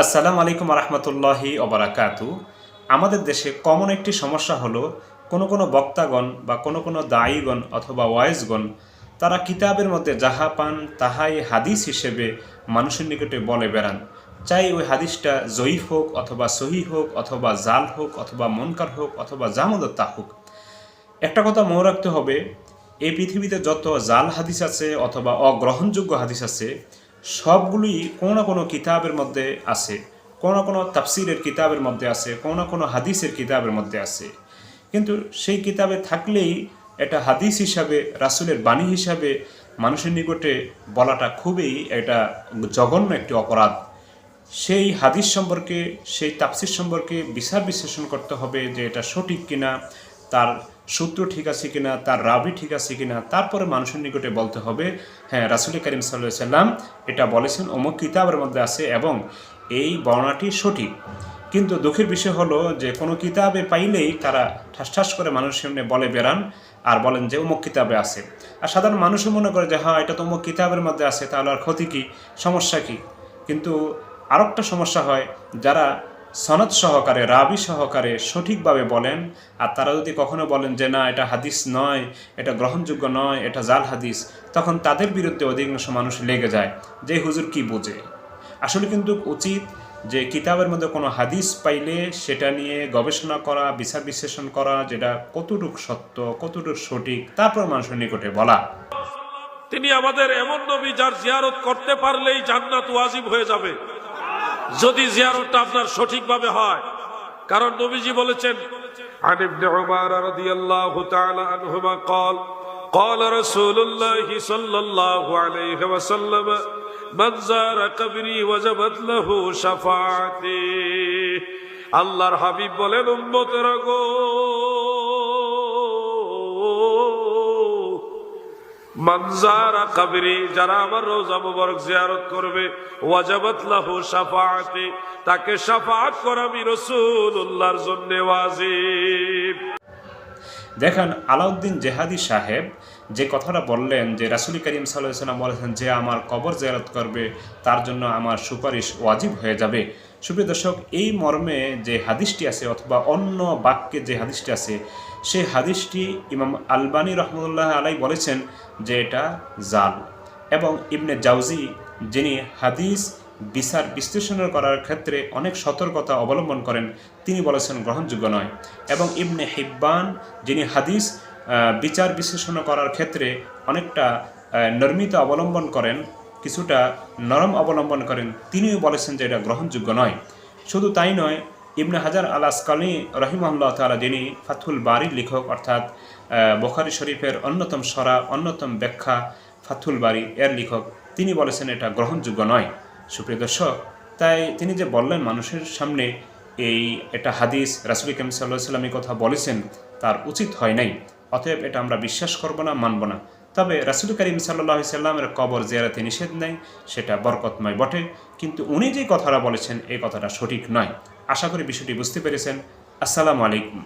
আসসালামু আলাইকুম রহমতুল্লাহি ওবারাকাতু। আমাদের দেশে কমন একটি সমস্যা হলো কোনো বক্তাগণ বা কোনো দায়ীগণ অথবা ওয়াইজগণ তারা কিতাবের মধ্যে যাহা পান তাহাই হাদিস হিসেবে মানুষের নিকটে বলে বেড়ান। চাই ওই হাদিসটা জয়ীফ হোক অথবা সহি হোক অথবা জাল হোক অথবা মনকার হোক অথবা জামদত্তা হোক। একটা কথা মনে রাখতে হবে, এই পৃথিবীতে যত জাল হাদিস আছে অথবা অগ্রহণযোগ্য হাদিস আছে সবগুলোই কোনো না কোনো কিতাবের মধ্যে আছে, কোনো না কোনো তাফসিরের কিতাবের মধ্যে আছে, কোনো না কোনো হাদিসের কিতাবের মধ্যে আছে। কিন্তু সেই কিতাবে থাকলেই এটা হাদিস হিসাবে রাসূলের বাণী হিসাবে মানুষের নিকটে বলাটা খুবই একটা জঘন্য একটি অপরাধ। সেই হাদিস সম্পর্কে, সেই তাফসির সম্পর্কে বিচার বিশ্লেষণ করতে হবে যে এটা সঠিক কিনা, তার সূত্র ঠিক আছে কিনা, তার রাবি ঠিক আছে কিনা। তারপরে মানুষের নিকটে বলতে হবে হ্যাঁ রাসূল করিম সাল্লাল্লাহু আলাইহি সাল্লাম এটা বলেছেন, অমুক কিতাবের মধ্যে আছে এবং এই বর্ণনাটি সঠিক। কিন্তু দুঃখের বিষয় হলো যে কোনো কিতাবে পাইলেই তারা ঠাস করে মানুষের সামনে বলে বেড়ান আর বলেন যে অমুক কিতাবে আছে। আর সাধারণ মানুষও মনে করে যে হ্যাঁ এটা তো অমুক কিতাবের মধ্যে আছে, তাহলে আর ক্ষতি কী, সমস্যা কী। কিন্তু আরেকটা সমস্যা হয়, যারা সনদ সহকারে রাবি সহকারে সঠিকভাবে বলেন আর তারা যদি কখনো বলেন যে না এটা হাদিস নয়, এটা গ্রহণযোগ্য নয়, এটা জাল হাদিস, তখন তাদের বিরুদ্ধে অধিকাংশ মানুষ লেগে যায় যে হুজুর কি বোঝে। আসলে কিন্তু উচিত যে কিতাবের মধ্যে কোনো হাদিস পাইলে সেটা নিয়ে গবেষণা করা, বিচার বিশ্লেষণ করা, যেটা কতটুকু সত্য কতটুকু সঠিক, তারপর মানুষের নিকটে বলা। তিনি আমাদের এমন নবী যার জিয়ারত করতে পারলেই জান্নাত ওয়াজিব হয়ে যাবে, যদি জিয়ারতটা আপনার সঠিকভাবে হয়। কারণ নবীজি বলেছেন, عن ابن عمر رضي الله تعالى عنهما قال قال رسول الله صلى الله عليه وسلم من زار قبري وجبت له شفاعتي। আল্লাহর হাবিব বলেন, উম্মতেরা গো, মানজারা কবরি, যারা আমার রওজা মুবারক জিয়ারত করবে, ওয়াজাবাত লাহু শাফাআতি, তাকে শাফাআত করা আমি রাসূলুল্লাহর জন্য ওয়াজিব। দেখেন আলাউদ্দিন জেহাদি সাহেব যে কথাটা বললেন যে রাসূল করিম সাল্লাল্লাহু আলাইহি ওয়াসাল্লাম বলেছেন যে আমার কবর জিয়ারত করবে তার জন্য আমার সুপারিশ ওয়াজিব হয়ে যাবে। সুপ্রিয় দর্শক, এই মর্মে যে হাদিসটি আছে অথবা অন্য বাক্যে যে হাদিসটি আছে, সেই হাদিসটি ইমাম আলবানী রহমতুল্লাহ আলাই বলেছেন যে এটা জাল। এবং ইবনে জাউজি যিনি হাদিস বিচার বিশ্লেষণ করার ক্ষেত্রে অনেক সতর্কতা অবলম্বন করেন, তিনি বলেছেন গ্রহণযোগ্য নয়। এবং ইবনে হিব্বান যিনি হাদিস বিচার বিশ্লেষণ করার ক্ষেত্রে অনেকটা নর্মিতা অবলম্বন করেন, কিছুটা নরম অবলম্বন করেন, তিনিও বলেছেন যে এটা গ্রহণযোগ্য নয়। শুধু তাই নয়, ইবনে হাজার আল আসকালানী রাহিমাহুল্লাহ তাআলা যিনি ফাথুল বারির লেখক, অর্থাৎ বুখারী শরীফের অন্যতম সরা, অন্যতম ব্যাখ্যা ফাথুল বারি এর লেখক, তিনি বলেছেন এটা গ্রহণযোগ্য নয়। সুপ্রিয় দর্শক, তাই তিনি যে বললেন মানুষের সামনে এটা হাদিস রাসূল করিম সাল্লাল্লাহু আলাইহি ওয়াসাল্লাম এই কথা বলেছেন, তার উচিত হয় নাই। অতএব এটা আমরা বিশ্বাস করব না, মানব না। তবে রাসূল করিম সাল্লাল্লাহু আলাইহি ওয়াসাল্লামের কবর জিয়ারতে নিষেধ নেই, সেটা বরকতময় বটে, কিন্তু উনি যে কথাটা বলেছেন এই কথাটা সঠিক নয়। আশা করি বিষয়টি বুঝতে পেরেছেন। আসসালামু আলাইকুম।